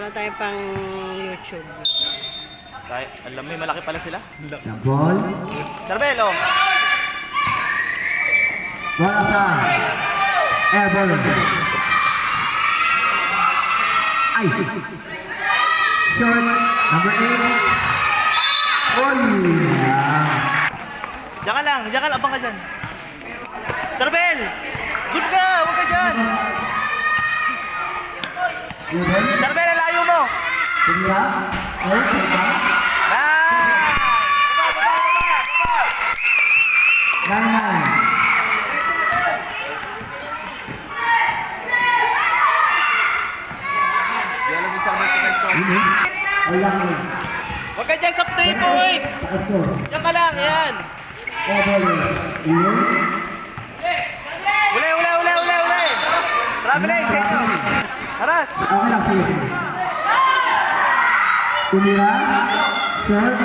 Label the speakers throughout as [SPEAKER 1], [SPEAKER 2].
[SPEAKER 1] Meron tayo pang YouTube.
[SPEAKER 2] Alam mo, malaki pala sila.
[SPEAKER 3] Ball.
[SPEAKER 2] Charbel, oh.
[SPEAKER 3] Bola sa airball. Ay. Short. Number 8. Oy.
[SPEAKER 2] Diyan ka lang, abang ka dyan. Charbel! Good ka! Huwag ka dyan! Charbel, layo mo!
[SPEAKER 3] Tingga. Oh, tingga. Nine.
[SPEAKER 2] Huwag ka dyan sa 3 boy! Diyan ka lang, yan! Uli! Traveling, sa inyo! Haras!
[SPEAKER 3] Okay lang, sige. Tumira. Short.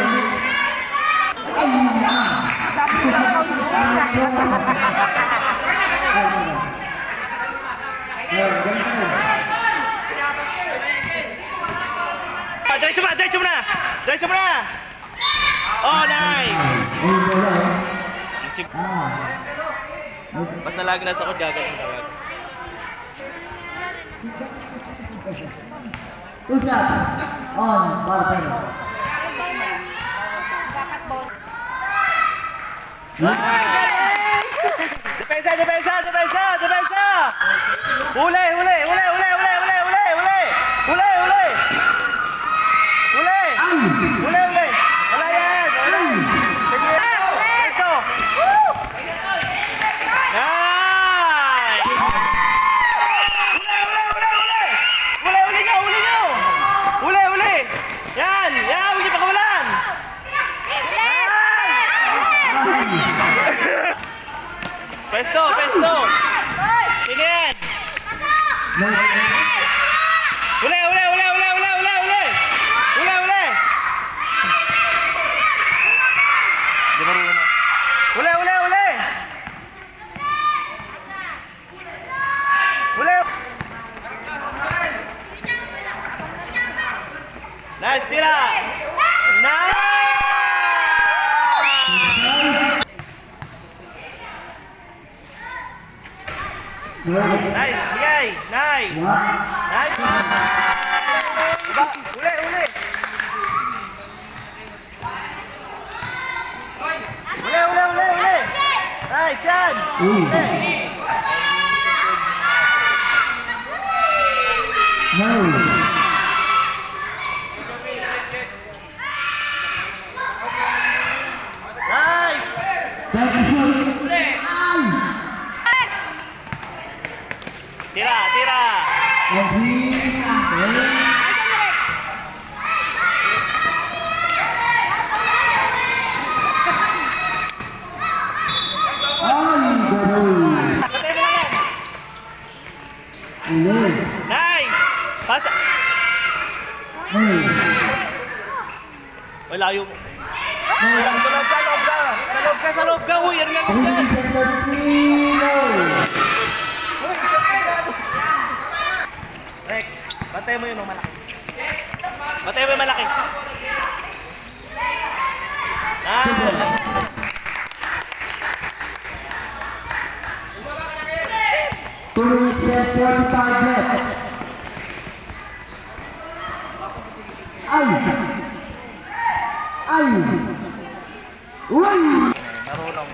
[SPEAKER 2] Diretso mo na! Oh, nice! Basta lagi nasa ko, gagawin ka lang.
[SPEAKER 3] Usap. On. Para tayo.
[SPEAKER 2] Depensa! Huli! Wala yan! Sige! Peso! Nice! Huli! Yan! Huwag niyo pakawalan! Pesto! Sige yan! Huli! Di marunong na. Huli! Nice, tira! Nice! Nice, bigay! Nice! Diba? Uli! Nice, yan! Nice! Tira! Nice! Pasa! Ay, layo mo. Sa loob ka! Uy, yan lang yan! Rex, batay mo yun o malaki. Marunong.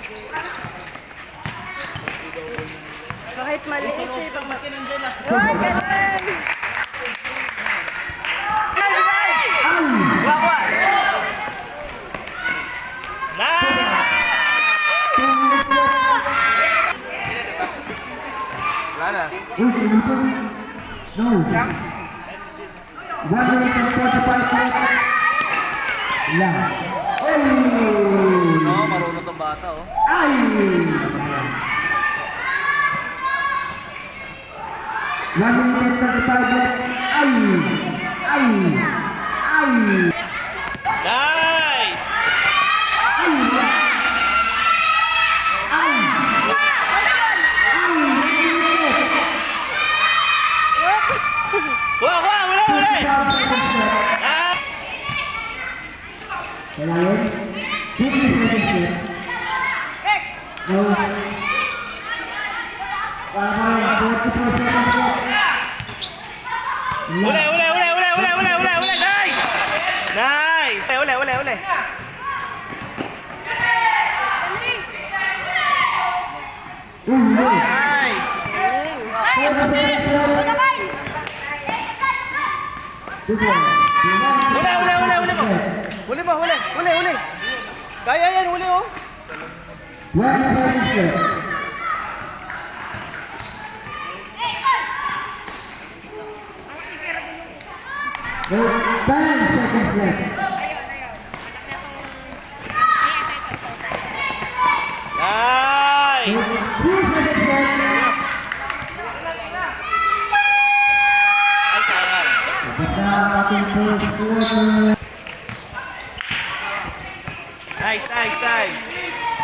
[SPEAKER 1] Kahit maliit eh. Ay, galing!
[SPEAKER 2] Wala na.
[SPEAKER 3] No. 145 lang.
[SPEAKER 2] Oo, marunong tong bata, oh.
[SPEAKER 3] Ay! 135
[SPEAKER 2] Nice! Wala! Uli, uli, uli, uli, uli, uli, uli, uli. Nice! Nice! Uli, uli, uli. Nice! Uli, uli, uli, uli mo. Uli mo, uli, uli, uli. Kaya yan, uli oh.
[SPEAKER 3] There's 10 seconds left.
[SPEAKER 2] Nice!
[SPEAKER 3] 3 seconds left.
[SPEAKER 2] Ay, sayang.
[SPEAKER 3] Basta ang ating first quarter.
[SPEAKER 2] Nice, nice, nice.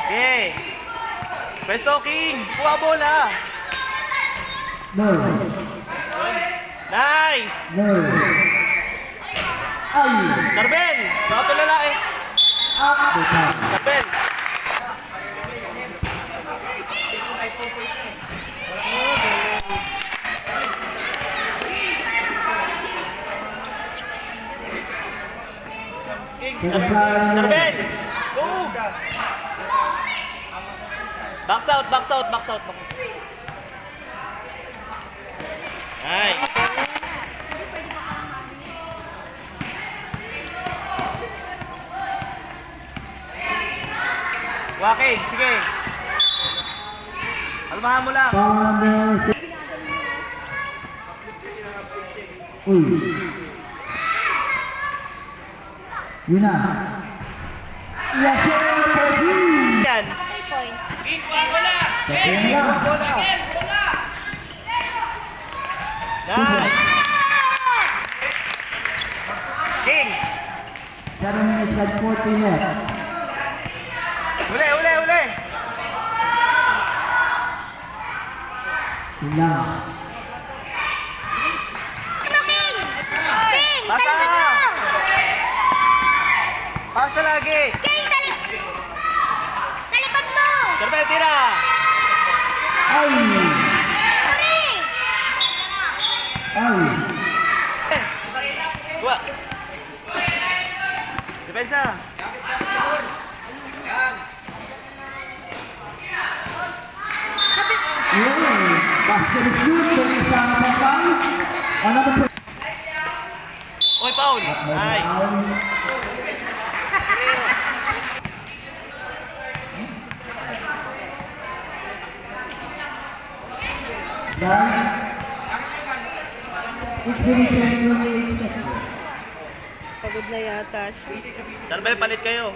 [SPEAKER 2] Okay. Pwesto, King. Kuha bola.
[SPEAKER 3] No.
[SPEAKER 2] Nice!
[SPEAKER 3] No. Ay!
[SPEAKER 2] Charbel! Nakatulala eh.
[SPEAKER 3] Up the top.
[SPEAKER 2] Charbel! Charbel! Go! Box out, box out, box out. Nice! Waking, sige. Almahan mo lang.
[SPEAKER 3] Foul number 6. Uy. Yun na. Yes, sir!
[SPEAKER 2] Yan.
[SPEAKER 3] Yan na.
[SPEAKER 2] Nice! King!
[SPEAKER 3] 7 minutes and 40 left.
[SPEAKER 2] Uli, uli, uli!
[SPEAKER 3] Yun lang.
[SPEAKER 2] Bata! Pasa lagi! Charbel, tira!
[SPEAKER 3] Ay! Ay!
[SPEAKER 2] Kuha! Depensa!
[SPEAKER 3] Yun! Basket shoot sa isang kapal. Another point.
[SPEAKER 2] Oy, Paul! Nice!
[SPEAKER 3] Dan it's
[SPEAKER 1] Pagod na yata siya.
[SPEAKER 2] Charbel, palit kayo.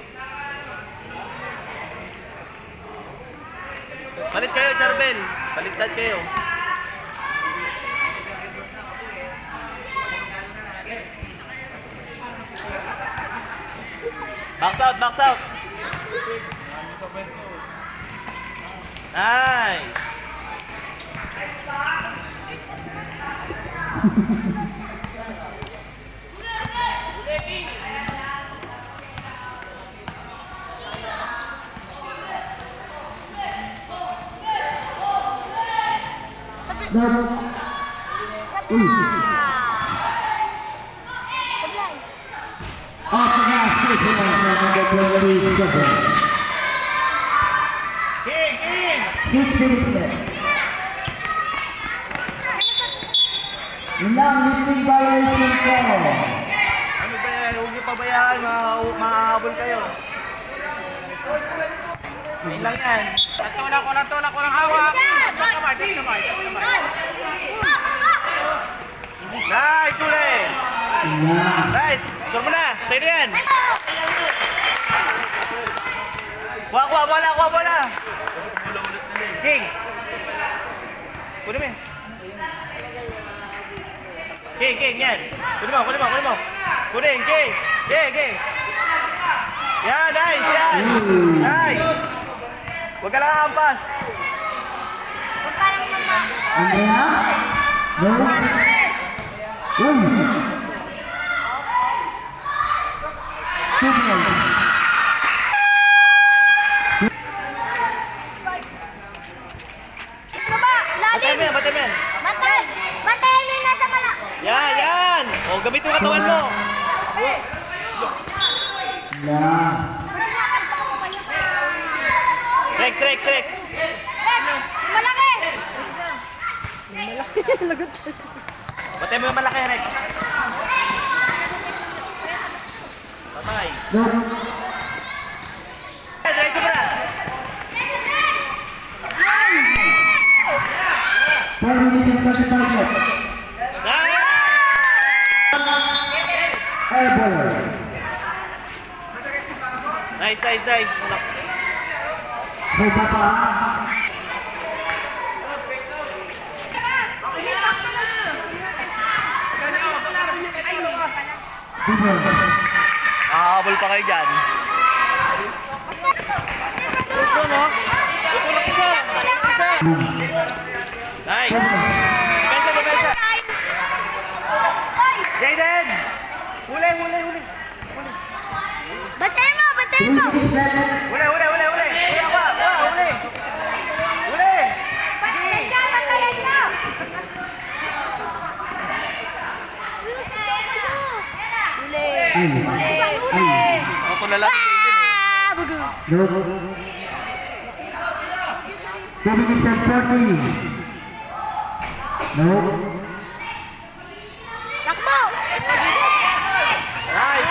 [SPEAKER 2] Palit kayo, Charbel. Baliktad kayo. Box out, box out. Nice. King, King.
[SPEAKER 3] Lifting violation ko.
[SPEAKER 2] Ano ba yan? Huwag niyo pabayaan. Mahahabol kayo. Ayun lang yan. Natulak ko ng hawak. Nice, uli. Nice. Sure mo na. Sa'yo na yan. Kuha bola. King. Kunin mo yan. King, yan. Kunin mo. Kunin, King. Yan, nice, yan. Nice. Huwag ka lang hampas.
[SPEAKER 3] Andrea? No? Signal.
[SPEAKER 2] Okay, mo yan, batay mo yan.
[SPEAKER 4] Batay! Batayin nyo yung nasa mala.
[SPEAKER 2] Yan, yan. O, gamit yung katawan mo.
[SPEAKER 3] Yan.
[SPEAKER 2] Rex, Rex, Rex.
[SPEAKER 4] Malaki!
[SPEAKER 1] Lagot.
[SPEAKER 2] Batay mo yung malaki, Rex. Patay.
[SPEAKER 3] No.
[SPEAKER 2] Diretso mo na.
[SPEAKER 3] 4 minutes and 25 seconds. Airball.
[SPEAKER 2] Nice, nice, nice.
[SPEAKER 3] May bata.
[SPEAKER 2] Habol pa kayo dyan. Gusto mo? Gusto lang isa. Isa. Nice. Depensa, depensa. Jaden! Huli, huli, huli.
[SPEAKER 4] Batayin mo! Batayin mo!
[SPEAKER 3] 3 minutes left.
[SPEAKER 2] Huli, huli, huli, huli. Huli, ako, huli. Huli.
[SPEAKER 4] Batayin ka! Batayin ka!
[SPEAKER 2] Ako tulala ni Jaden eh.
[SPEAKER 3] No. 2 minutes and 40. No.
[SPEAKER 4] Takbo!
[SPEAKER 2] Nice.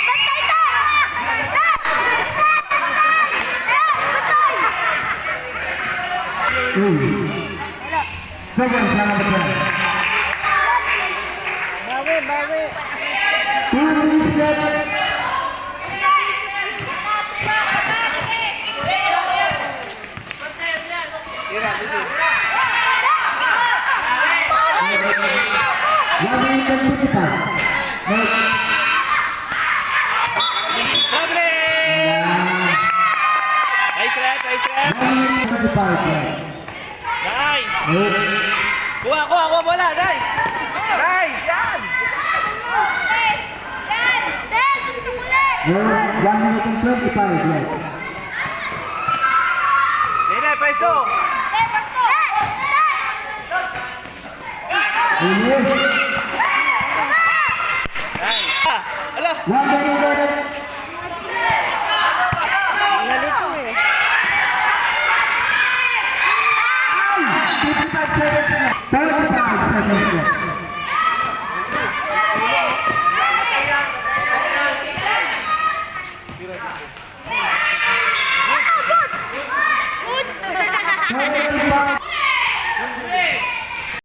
[SPEAKER 4] Batay ka!
[SPEAKER 3] Second, salamat.
[SPEAKER 1] Bawi, bawi.
[SPEAKER 3] 2 minutes left. One minute and 55. No.
[SPEAKER 2] Doble! Nice rep, nice rep.
[SPEAKER 3] 1 minute and 25 left.
[SPEAKER 2] Nice.
[SPEAKER 3] No.
[SPEAKER 2] Kuha, kuha, kuha bola. Nice. Nice. Yan.
[SPEAKER 3] No. 1 minute and 25 left.
[SPEAKER 2] Nene, peso.
[SPEAKER 3] Yes.
[SPEAKER 2] Nice. Ah, ala.
[SPEAKER 3] 1 minute left.
[SPEAKER 1] Nalito eh.
[SPEAKER 3] 55 seconds left. 35 seconds left.